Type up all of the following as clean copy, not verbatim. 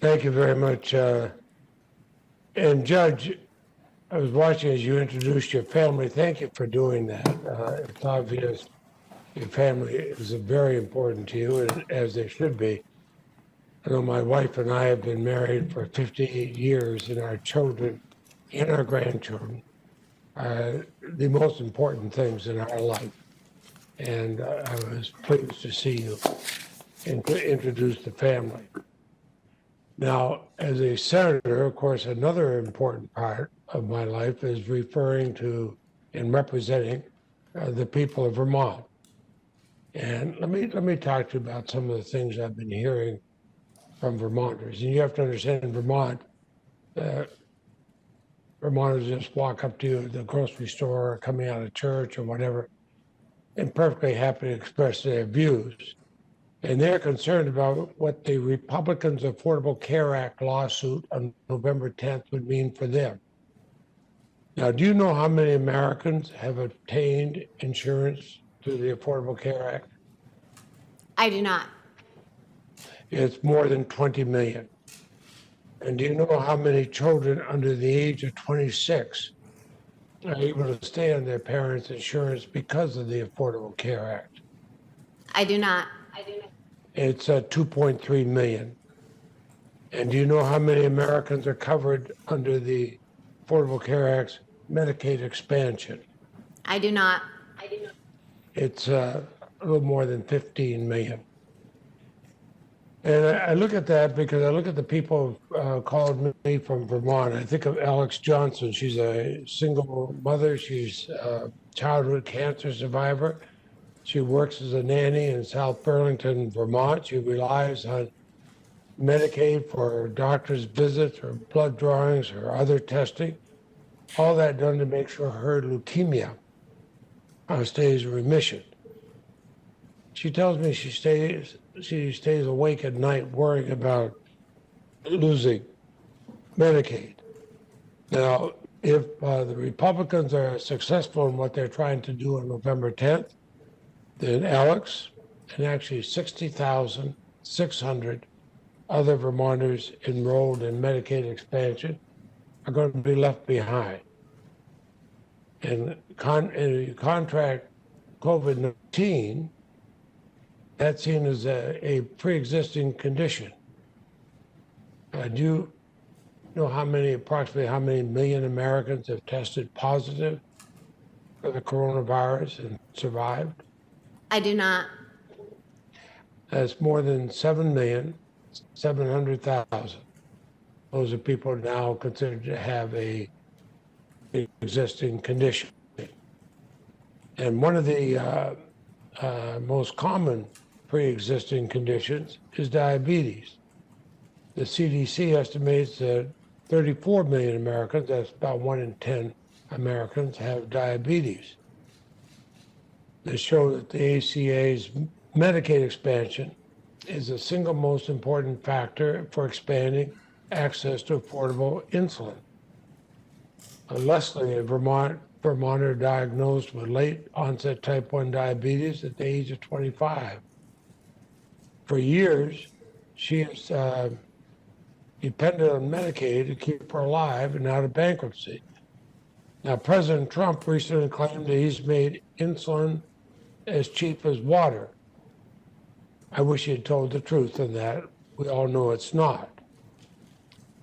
Thank you very much. And Judge, I was watching as you introduced your family. Thank you for doing that. It's obvious your family is very important to you, and as they should be. I know my wife and I have been married for 58 years, and our children and our grandchildren are the most important things in our life. And I was pleased to see you introduce the family. Now, as a senator, of course, another important part of my life is referring to and representing the people of Vermont. And let me talk to you about some of the things I've been hearing from Vermonters. And you have to understand, in Vermont, Vermonters just walk up to you at the grocery store or coming out of church or whatever, and perfectly happy to express their views. And they're concerned about what the Republicans' Affordable Care Act lawsuit on November 10th would mean for them. Now, do you know how many Americans have obtained insurance through the Affordable Care Act? I do not. It's more than 20 million. And do you know how many children under the age of 26 are able to stay on their parents' insurance because of the Affordable Care Act? I do not. It's 2.3 million. And do you know how many Americans are covered under the Affordable Care Act's Medicaid expansion? I do not. It's a little more than 15 million. And I look at that because I look at the people who called me from Vermont. I think of Alex Johnson. She's a single mother. She's a childhood cancer survivor. She works as a nanny in South Burlington, Vermont. She relies on Medicaid for her doctor's visits, her blood drawings, her other testing, all that done to make sure her leukemia stays in remission. She tells me she stays awake at night worrying about losing Medicaid. Now, if the Republicans are successful in what they're trying to do on November 10th, then Alex and actually 60,600 other Vermonters enrolled in Medicaid expansion are going to be left behind. And you contract COVID-19, that's seen as a pre-existing condition. Do you know approximately how many million Americans have tested positive for the coronavirus and survived? I do not. That's more than 7,700,000. Those are people now considered to have a existing condition. And one of the most common pre-existing conditions is diabetes. The CDC estimates that 34 million Americans, that's about 1 in 10 Americans, have diabetes. They show that the ACA's Medicaid expansion is the single most important factor for expanding access to affordable insulin. Leslie, a Vermonter diagnosed with late onset type 1 diabetes at the age of 25. For years, she has depended on Medicaid to keep her alive and out of bankruptcy. Now, President Trump recently claimed that he's made insulin as cheap as water. I wish he had told the truth on that. We all know it's not.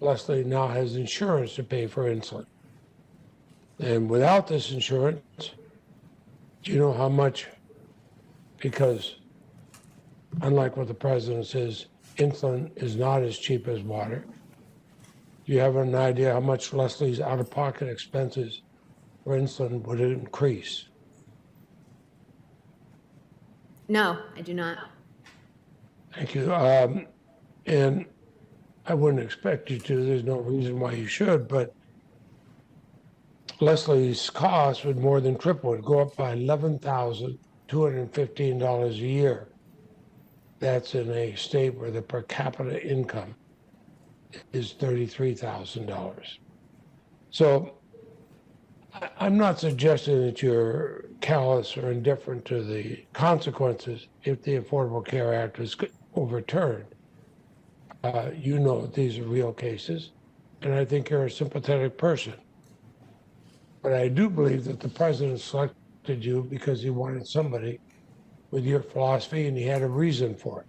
Leslie now has insurance to pay for insulin. And without this insurance, do you know how much? Because unlike what the president says, insulin is not as cheap as water. Do you have an idea how much Leslie's out-of-pocket expenses for insulin would increase? No, I do not. Thank you. And I wouldn't expect you to. There's no reason why you should, but Leslie's costs would more than triple. It would go up by $11,215 a year. That's in a state where the per capita income is $33,000. So I'm not suggesting that you're callous or indifferent to the consequences if the Affordable Care Act is overturned. you know these are real cases, and I think you're a sympathetic person. But I do believe that the president selected you because he wanted somebody with your philosophy, and he had a reason for it.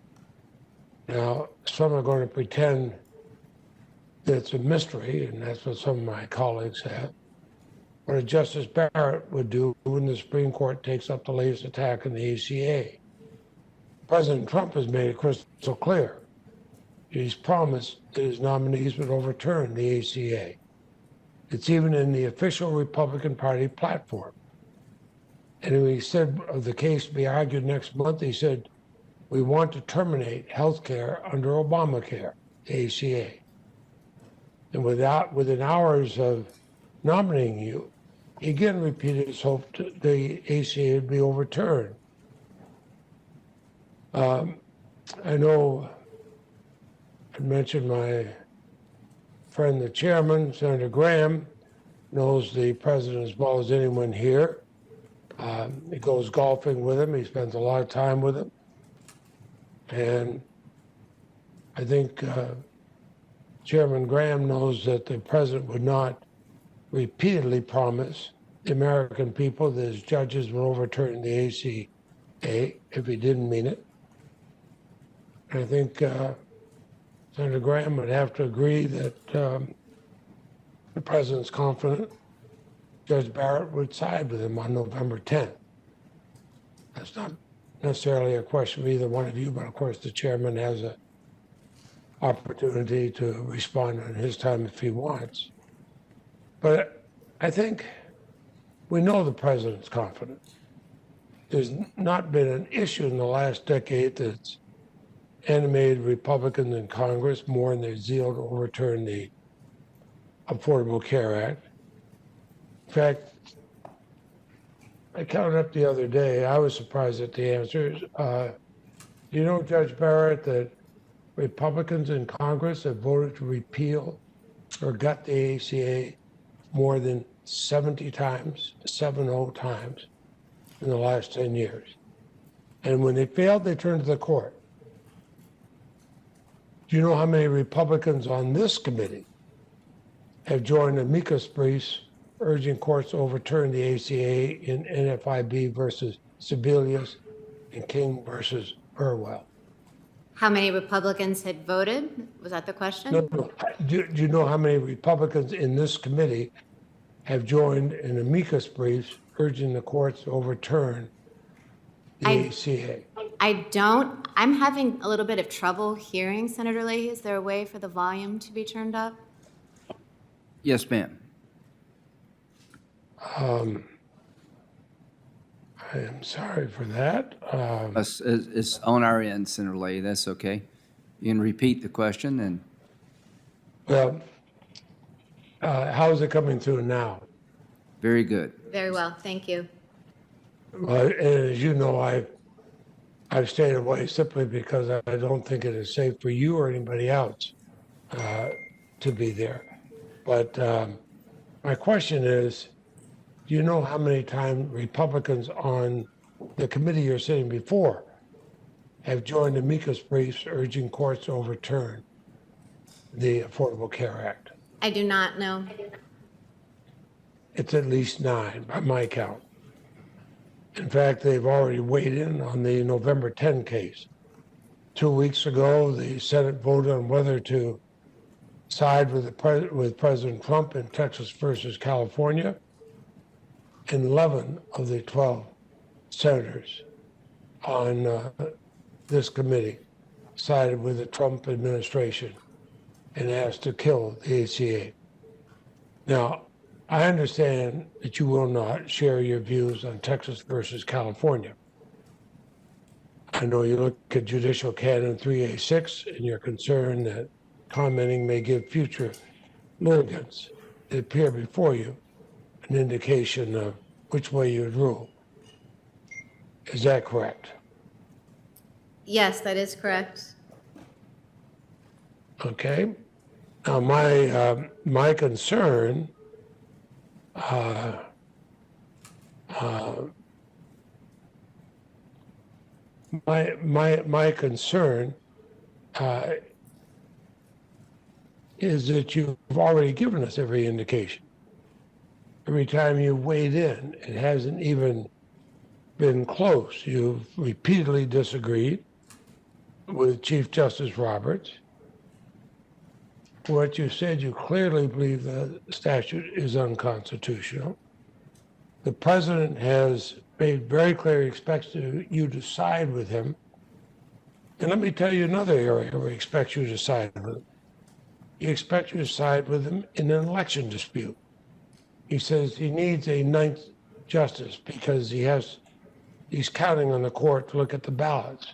Now, some are going to pretend that it's a mystery, and that's what some of my colleagues have. What a Justice Barrett would do when the Supreme Court takes up the latest attack on the ACA. President Trump has made it crystal clear. He's promised that his nominees would overturn the ACA. It's even in the official Republican Party platform. And when he said of the case to be argued next month, he said, we want to terminate health care under Obamacare, the ACA. And within hours of nominating you, he again repeated his hope that the ACA would be overturned. I know I mentioned my friend, the chairman, Senator Graham, knows the president as well as anyone here. He goes golfing with him. He spends a lot of time with him. And I think Chairman Graham knows that the president would not repeatedly promise the American people that his judges would overturn the ACA if he didn't mean it. And I think Senator Graham would have to agree that the president's confident Judge Barrett would side with him on November 10th. That's not necessarily a question of either one of you, but of course the chairman has an opportunity to respond on his time if he wants. But I think we know the president's confident. There's not been an issue in the last decade that's animated Republicans in Congress more in their zeal to overturn the Affordable Care Act. In fact, I counted up the other day, I was surprised at the answers. You know, Judge Barrett, that Republicans in Congress have voted to repeal or gut the ACA more than 70 times, 70 times in the last 10 years. And when they failed, they turned to the court. Do you know how many Republicans on this committee have joined amicus briefs urging courts to overturn the ACA in NFIB versus Sebelius and King versus Burwell? How many Republicans had voted? Was that the question? No. Do you know how many Republicans in this committee have joined in amicus briefs urging the courts to overturn the ACA? I don't. I'm having a little bit of trouble hearing Senator Leahy. Is there a way for the volume to be turned up? Yes, ma'am. I am sorry for that. It's on our end, Senator Leahy. That's okay. You can repeat the question and. Well, how is it coming through now? Very good. Very well, thank you. Well, and as you know, I've stayed away simply because I don't think it is safe for you or anybody else to be there. But my question is, do you know how many times Republicans on the committee you're sitting before have joined amicus briefs urging courts to overturn the Affordable Care Act? I do not know. It's at least 9 by my count. In fact, they've already weighed in on the November 10 case. 2 weeks ago, the Senate voted on whether to side with President Trump in Texas versus California. And 11 of the 12 senators on this committee sided with the Trump administration and asked to kill the ACA. Now, I understand that you will not share your views on Texas versus California. I know you look at Judicial Canon 3A6 and you're concerned that commenting may give future litigants that appear before you an indication of which way you would rule. Is that correct? Yes, that is correct. Okay. Now, my concern my concern is that you've already given us every indication. Every time you weighed in, it hasn't even been close. You've repeatedly disagreed with Chief Justice Roberts. What you said, you clearly believe the statute is unconstitutional. The president has made very clear he expects you to side with him. And let me tell you another area where he expects you to side with him. He expects you to side with him in an election dispute. He says he needs a ninth justice because he's counting on the court to look at the ballots.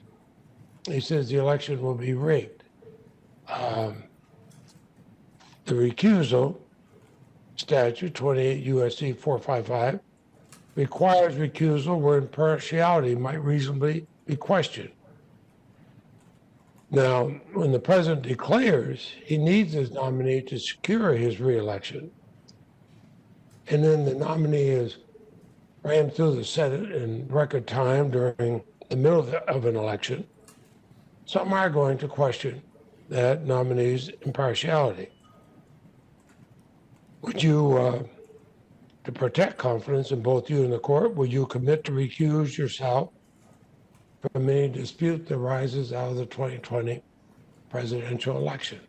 He says the election will be rigged. The recusal statute, 28 U.S.C. 455, requires recusal where impartiality might reasonably be questioned. Now, when the president declares he needs his nominee to secure his reelection, and then the nominee is ran through the Senate in record time during the middle of an election, some are going to question that nominee's impartiality. Would you, to protect confidence in both you and the court, would you commit to recuse yourself from any dispute that arises out of the 2020 presidential election?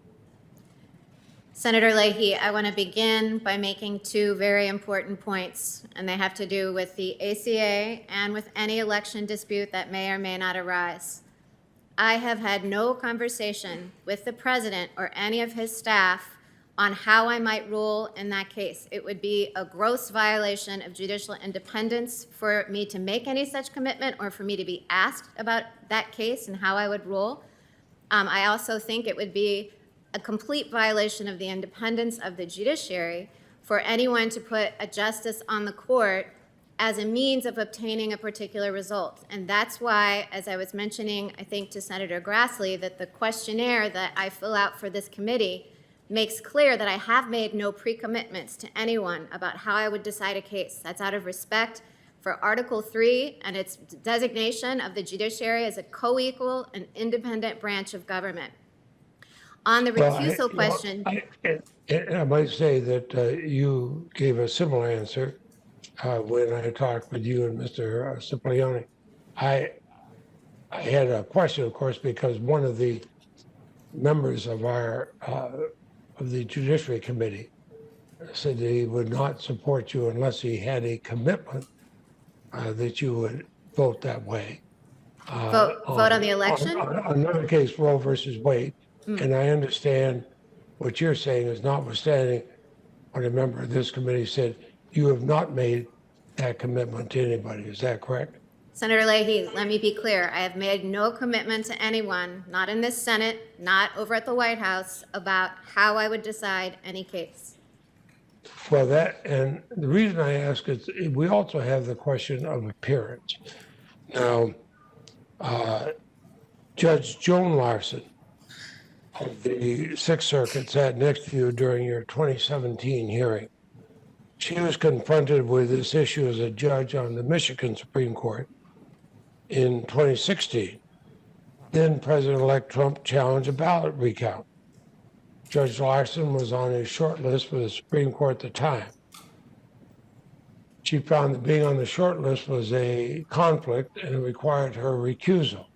Senator Leahy, I want to begin by making two very important points, and they have to do with the ACA and with any election dispute that may or may not arise. I have had no conversation with the president or any of his staff on how I might rule in that case. It would be a gross violation of judicial independence for me to make any such commitment or for me to be asked about that case and how I would rule. I also think it would be a complete violation of the independence of the judiciary for anyone to put a justice on the court as a means of obtaining a particular result. And that's why, as I was mentioning, I think to Senator Grassley, that the questionnaire that I fill out for this committee makes clear that I have made no pre-commitments to anyone about how I would decide a case. That's out of respect for Article 3 and its designation of the judiciary as a co-equal and independent branch of government. On the recusal question. I might say that you gave a similar answer when I talked with you and Mr. Cipollone. I had a question, of course, because one of the members of the Judiciary Committee said that he would not support you unless he had a commitment that you would vote that way. Vote on the election? On another case, Roe versus Wade. And I understand what you're saying is notwithstanding what a member of this committee said, you have not made that commitment to anybody. Is that correct? Senator Leahy, let me be clear. I have made no commitment to anyone, not in this Senate, not over at the White House, about how I would decide any case. Well, and the reason I ask is we also have the question of appearance. Now, Judge Joan Larson of the Sixth Circuit sat next to you during your 2017 hearing. She was confronted with this issue as a judge on the Michigan Supreme Court in 2016. Then President-elect Trump challenged a ballot recount. Judge Larson was on his short list for the Supreme Court at the time. She found that being on the short list was a conflict and it required her recusal.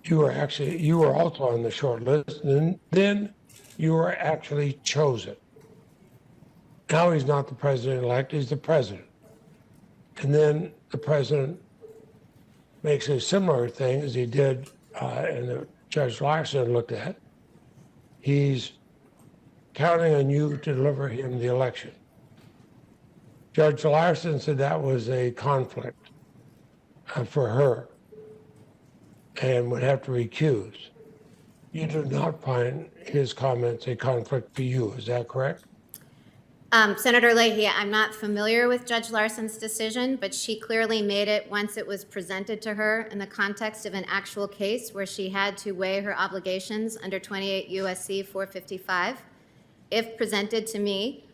You were also on the short list, and then you were actually chosen. Now he's not the president-elect, he's the president. And then the president makes a similar thing as he did, and the Judge Larson looked at. He's counting on you to deliver him the election. Judge Larson said that was a conflict for her and would have to recuse. You do not find his comments a conflict for you, is that correct? Senator Leahy, I'm not familiar with Judge Larson's decision, but she clearly made it once it was presented to her in the context of an actual case where she had to weigh her obligations under 28 U.S.C. 455. If presented to me,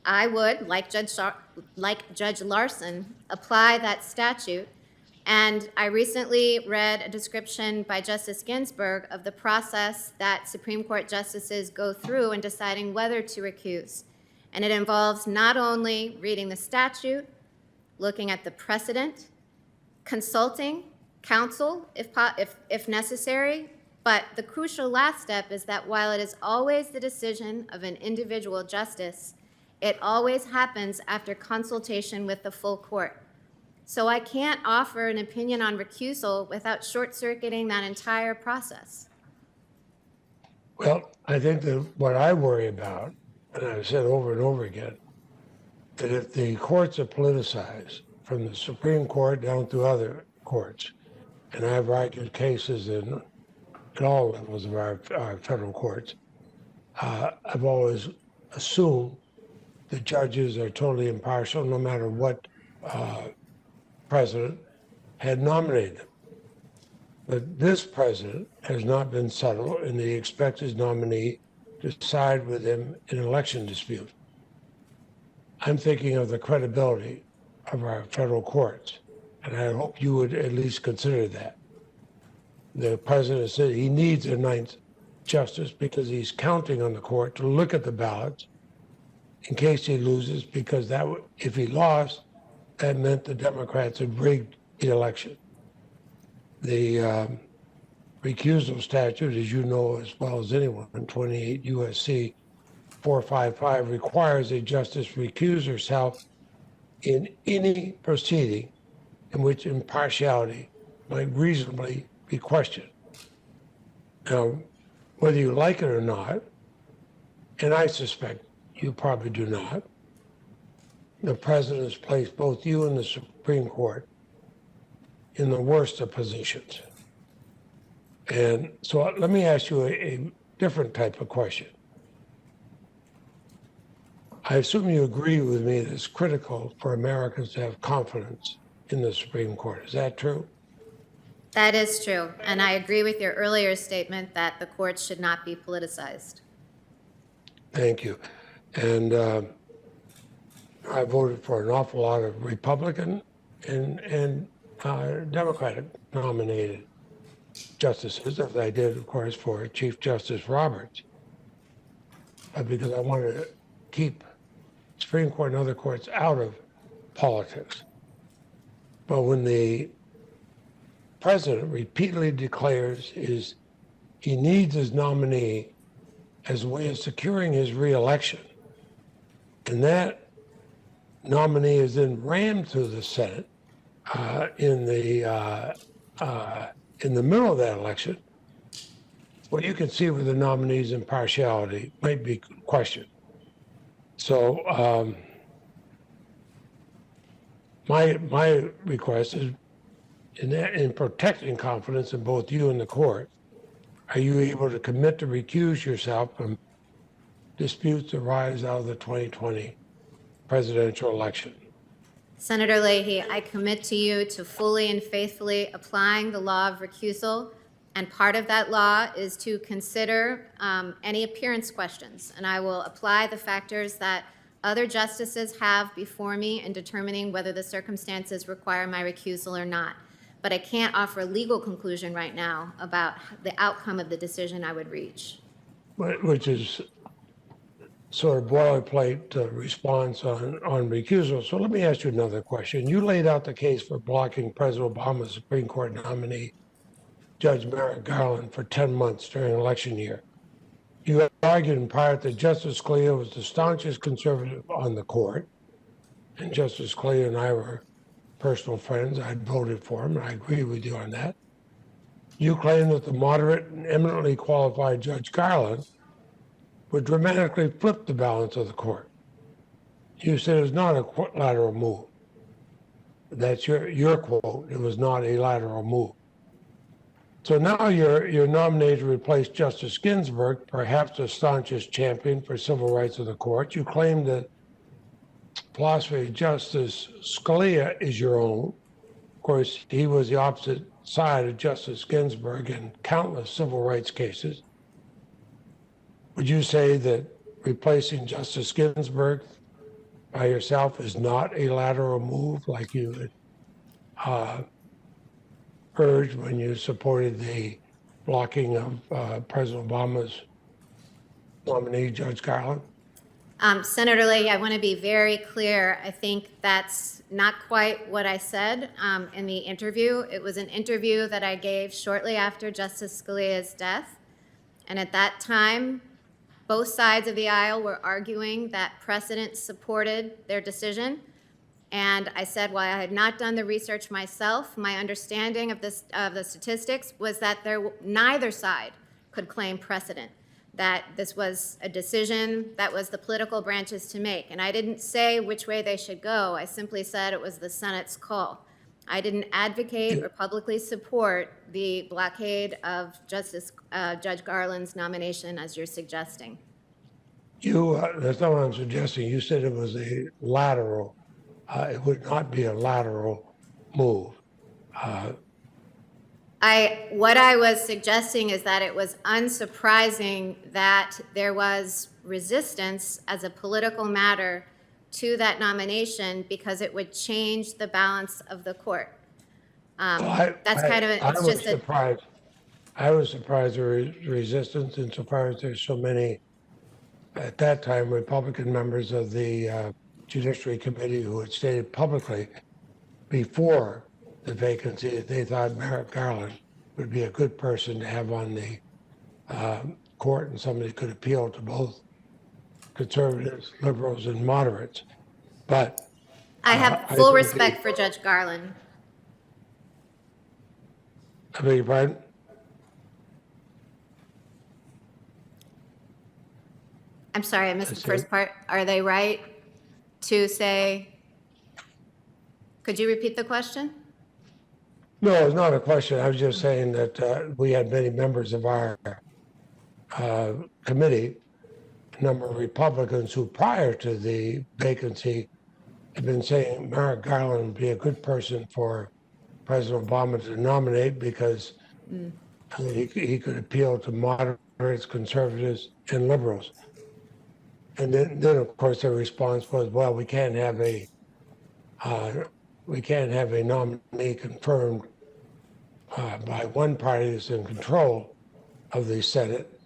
I would, like Judge Larson, apply that statute And I recently read a description by Justice Ginsburg of the process that Supreme Court justices go through in deciding whether to recuse. And it involves not only reading the statute, looking at the precedent, consulting counsel if necessary, but the crucial last step is that while it is always the decision of an individual justice, it always happens after consultation with the full court. So I can't offer an opinion on recusal without short-circuiting that entire process. Well, I think that what I worry about, and I've said over and over again, that if the courts are politicized, from the Supreme Court down to other courts, and I've argued cases in all levels of our federal courts, I've always assumed the judges are totally impartial no matter what president had nominated them. But this president has not been subtle, and he expects his nominee to side with him in an election dispute. I'm thinking of the credibility of our federal courts, and I hope you would at least consider that. The president said he needs a ninth justice because he's counting on the court to look at the ballots in case he loses, because that if he lost, that meant the Democrats had rigged the election. The recusal statute, as you know as well as anyone, 28 U.S.C. 455 requires a justice recuse herself in any proceeding in which impartiality might reasonably be questioned. Now, whether you like it or not, and I suspect you probably do not, the president has placed both you and the Supreme Court in the worst of positions. And so let me ask you a different type of question. I assume you agree with me that it's critical for Americans to have confidence in the Supreme Court. Is that true? That is true, and I agree with your earlier statement that the courts should not be politicized. Thank you. And I voted for an awful lot of Republican and Democratic nominated justices, as I did, of course, for Chief Justice Roberts, because I wanted to keep Supreme Court and other courts out of politics. But when the president repeatedly declares he needs his nominee as a way of securing his reelection, and that nominee is then rammed through the Senate in the middle of that election, well, you can see where the nominee's impartiality might be questioned. So my request is, in protecting confidence in both you and the court, are you able to commit to recuse yourself from disputes that arise out of the 2020 presidential election? Senator Leahy, I commit to you to fully and faithfully applying the law of recusal, and part of that law is to consider any appearance questions, and I will apply the factors that other justices have before me in determining whether the circumstances require my recusal or not. But I can't offer a legal conclusion right now about the outcome of the decision I would reach. Which is sort of boilerplate response on recusal. So let me ask you another question. You laid out the case for blocking President Obama's Supreme Court nominee, Judge Merrick Garland, for 10 months during election year. You argued in part that Justice Scalia was the staunchest conservative on the court, and Justice Scalia and I were personal friends. I'd voted for him, and I agree with you on that. You claim that the moderate and eminently qualified Judge Garland would dramatically flip the balance of the court. You said it was not a lateral move. That's your quote. It was not a lateral move. So now you're nominated to replace Justice Ginsburg, perhaps the staunchest champion for civil rights of the court. You claim that philosophy of Justice Scalia is your own. Of course, he was the opposite side of Justice Ginsburg in countless civil rights cases. Would you say that replacing Justice Ginsburg by yourself is not a lateral move, like you had urged when you supported the blocking of President Obama's nominee, Judge Garland? Senator Leahy, I want to be very clear. I think that's not quite what I said in the interview. It was an interview that I gave shortly after Justice Scalia's death. And at that time, both sides of the aisle were arguing that precedent supported their decision. And I said, while I had not done the research myself, my understanding of the statistics was that neither side could claim precedent, that this was a decision that was the political branches to make. And I didn't say which way they should go. I simply said it was the Senate's call. I didn't advocate or publicly support the blockade of Judge Garland's nomination, as you're suggesting. That's not what I'm suggesting. You said it was a lateral. It would not be a lateral move. What I was suggesting is that it was unsurprising that there was resistance as a political matter to that nomination because it would change the balance of the court. Surprised. I was surprised there was resistance insofar as there's so many, at that time, Republican members of the Judiciary Committee who had stated publicly before the vacancy that they thought Merrick Garland would be a good person to have on the court and somebody could appeal to both conservatives, liberals, and moderates. But I have full respect for Judge Garland. I beg your pardon? I'm sorry, I missed the first part. Are they right to say, could you repeat the question? No, it's not a question. I was just saying that we had many members of our committee, a number of Republicans who prior to the vacancy had been saying Merrick Garland would be a good person for President Obama to nominate because he could appeal to moderates, conservatives, and liberals. And then of course, their response was, well, we can't have a nominee confirmed by one party that's in control of the Senate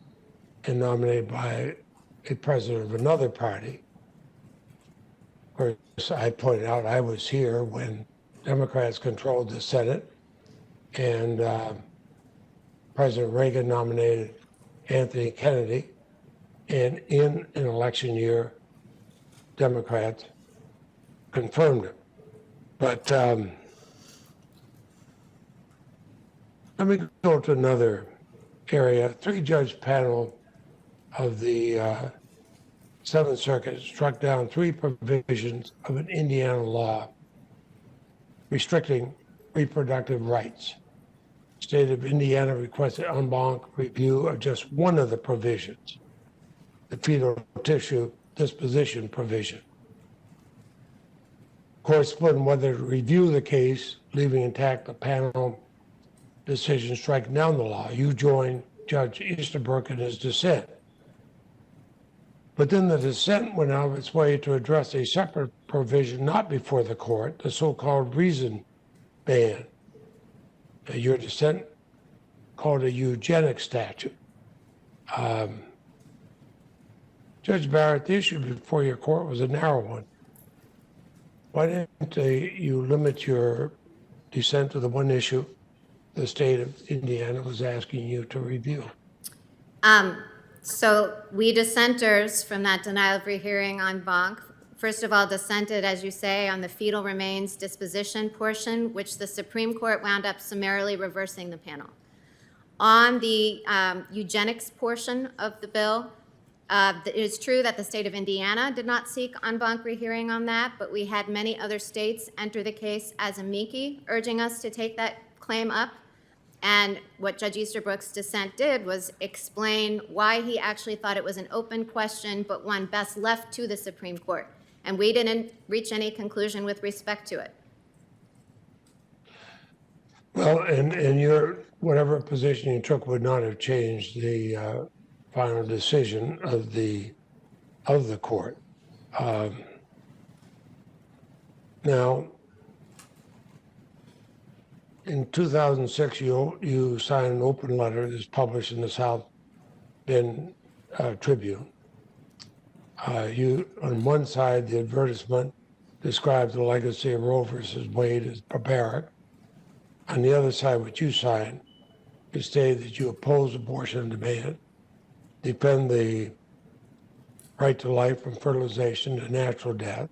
and nominated by a president of another party. Of course, I pointed out I was here when Democrats controlled the Senate and President Reagan nominated Anthony Kennedy. And in an election year, Democrats confirmed it. But let me go to another area. 3-judge panel of the Seventh Circuit struck down 3 provisions of an Indiana law restricting reproductive rights. The state of Indiana requested en banc review of just one of the provisions, the fetal tissue disposition provision. Court split on whether to review the case, leaving intact the panel decision striking down the law. You joined Judge Easterbrook in his dissent. But then the dissent went out of its way to address a separate provision not before the court, the so-called reason ban. Your dissent called a eugenic statute. Judge Barrett, the issue before your court was a narrow one. Why didn't you limit your dissent to the one issue the state of Indiana was asking you to review? So we dissenters from that denial of rehearing en banc, first of all, dissented, as you say, on the fetal remains disposition portion, which the Supreme Court wound up summarily reversing the panel. On the eugenics portion of the bill, it is true that the state of Indiana did not seek en banc rehearing on that, but we had many other states enter the case as amici, urging us to take that claim up. And what Judge Easterbrook's dissent did was explain why he actually thought it was an open question, but one best left to the Supreme Court. And we didn't reach any conclusion with respect to it. Well, and your whatever position you took would not have changed the final decision of the court. Now, in 2006, you signed an open letter that's published in the South Bend Tribune. You, on one side, the advertisement describes the legacy of Roe versus Wade as barbaric. On the other side, what you signed, you stated that you oppose abortion on demand, defend the right to life from fertilization to natural death.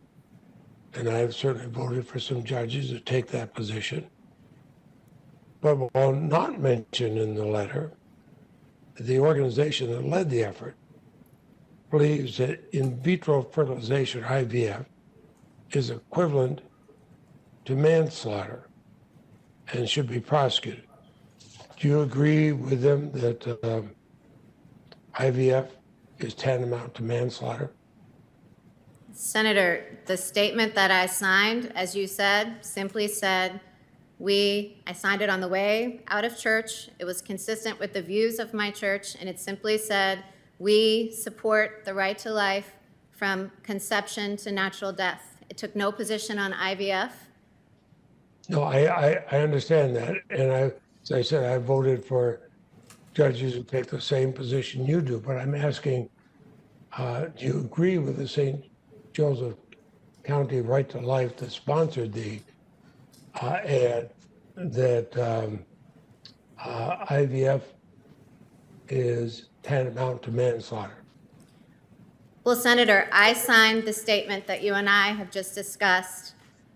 And I have certainly voted for some judges to take that position. But while not mentioned in the letter, the organization that led the effort believes that in vitro fertilization, IVF, is equivalent to manslaughter and should be prosecuted. Do you agree with them that IVF is tantamount to manslaughter? Senator, the statement that I signed, as you said, simply said, I signed it on the way out of church. It was consistent with the views of my church, and it simply said, we support the right to life from conception to natural death. It took no position on IVF. No, I understand that. And as I said, I voted for judges who take the same position you do. But I'm asking, do you agree with the St. Joseph County Right to Life that sponsored the ad that IVF is tantamount to manslaughter? Well, Senator, I signed the statement that you and I have just discussed.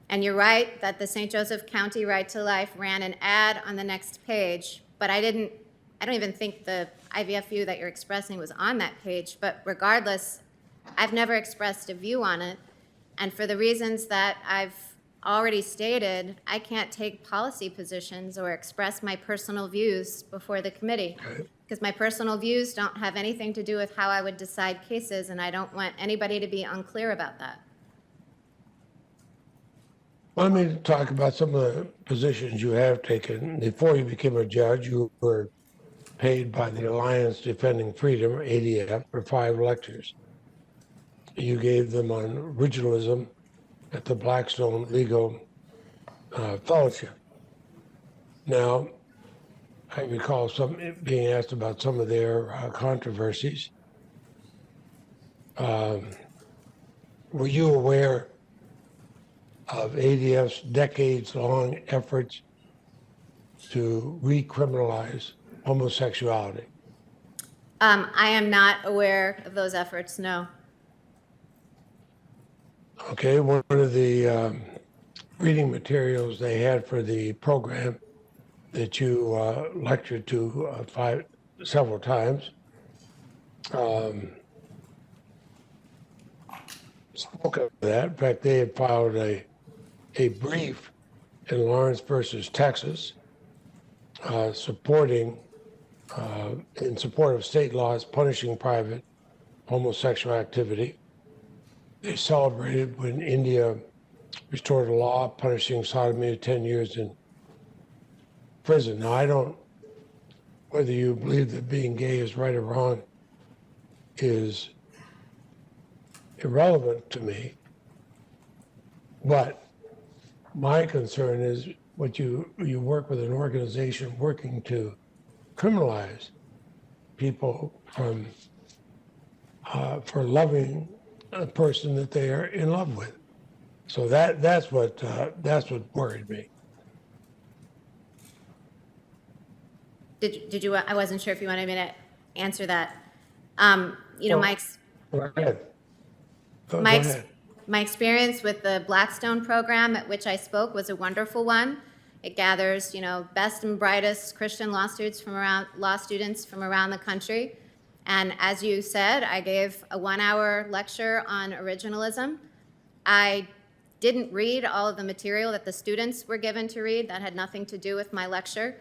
And you're right that the St. Joseph County Right to Life ran an ad on the next page, but I don't even think the IVF view that you're expressing was on that page. But regardless, I've never expressed a view on it. And for the reasons that I've already stated, I can't take policy positions or express my personal views before the committee. Because my personal views don't have anything to do with how I would decide cases, and I don't want anybody to be unclear about that. Let me talk about some of the positions you have taken. Before you became a judge, you were paid by the Alliance Defending Freedom, ADF, for 5 lectures. You gave them on originalism at the Blackstone Legal Fellowship. Now, I recall being asked about some of their controversies. Were you aware of ADF's decades-long efforts to recriminalize homosexuality? I am not aware of those efforts, no. Okay, one of the reading materials they had for the program that you lectured to several times spoke of that. In fact, they had filed a brief in Lawrence versus Texas in support of state laws punishing private homosexual activity. They celebrated when India restored a law punishing sodomy to 10 years in prison. Now, I don't, whether you believe that being gay is right or wrong is irrelevant to me, but my concern is what you work with an organization working to criminalize people from for loving a person that they are in love with. So that's what worried me. Did you? I wasn't sure if you wanted me to answer that. Mike's. Go ahead. Go My ahead. experience with the Blackstone program at which I spoke was a wonderful one. It gathers, best and brightest Christian law students from around the country. And as you said, I gave a 1-hour lecture on originalism. I didn't read all of the material that the students were given to read. That had nothing to do with my lecture.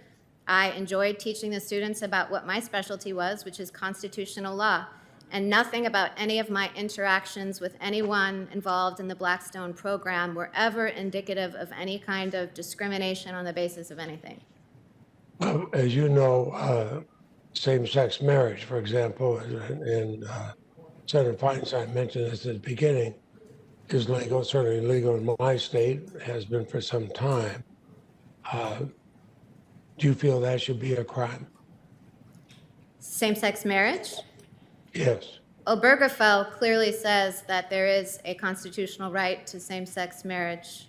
I enjoyed teaching the students about what my specialty was, which is constitutional law. And nothing about any of my interactions with anyone involved in the Blackstone program were ever indicative of any kind of discrimination on the basis of anything. Well, as you know, same-sex marriage, for example, and Senator Feinstein mentioned this at the beginning, is legal, certainly legal in my state, has been for some time. Do you feel that should be a crime? Same-sex marriage? Yes. Obergefell clearly says that there is a constitutional right to same-sex marriage.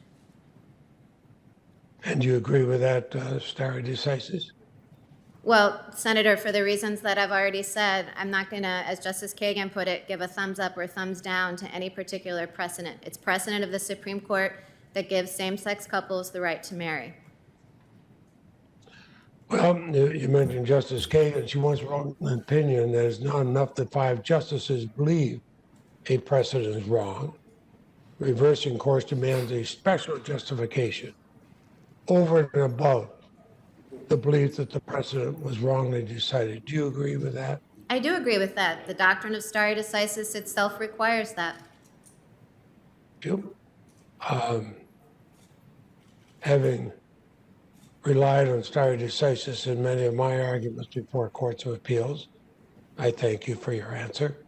And do you agree with that, stare decisis? Well, Senator, for the reasons that I've already said, I'm not going to, as Justice Kagan put it, give a thumbs up or thumbs down to any particular precedent. It's precedent of the Supreme Court that gives same-sex couples the right to marry. Well, you mentioned Justice Kagan. She once wrote an opinion that it's not enough that 5 justices believe a precedent is wrong. Reversing course demands a special justification over and above the belief that the precedent was wrongly decided. Do you agree with that? I do agree with that. The doctrine of stare decisis itself requires that. You, having relied on stare decisis in many of my arguments before courts of appeals, I thank you for your answer.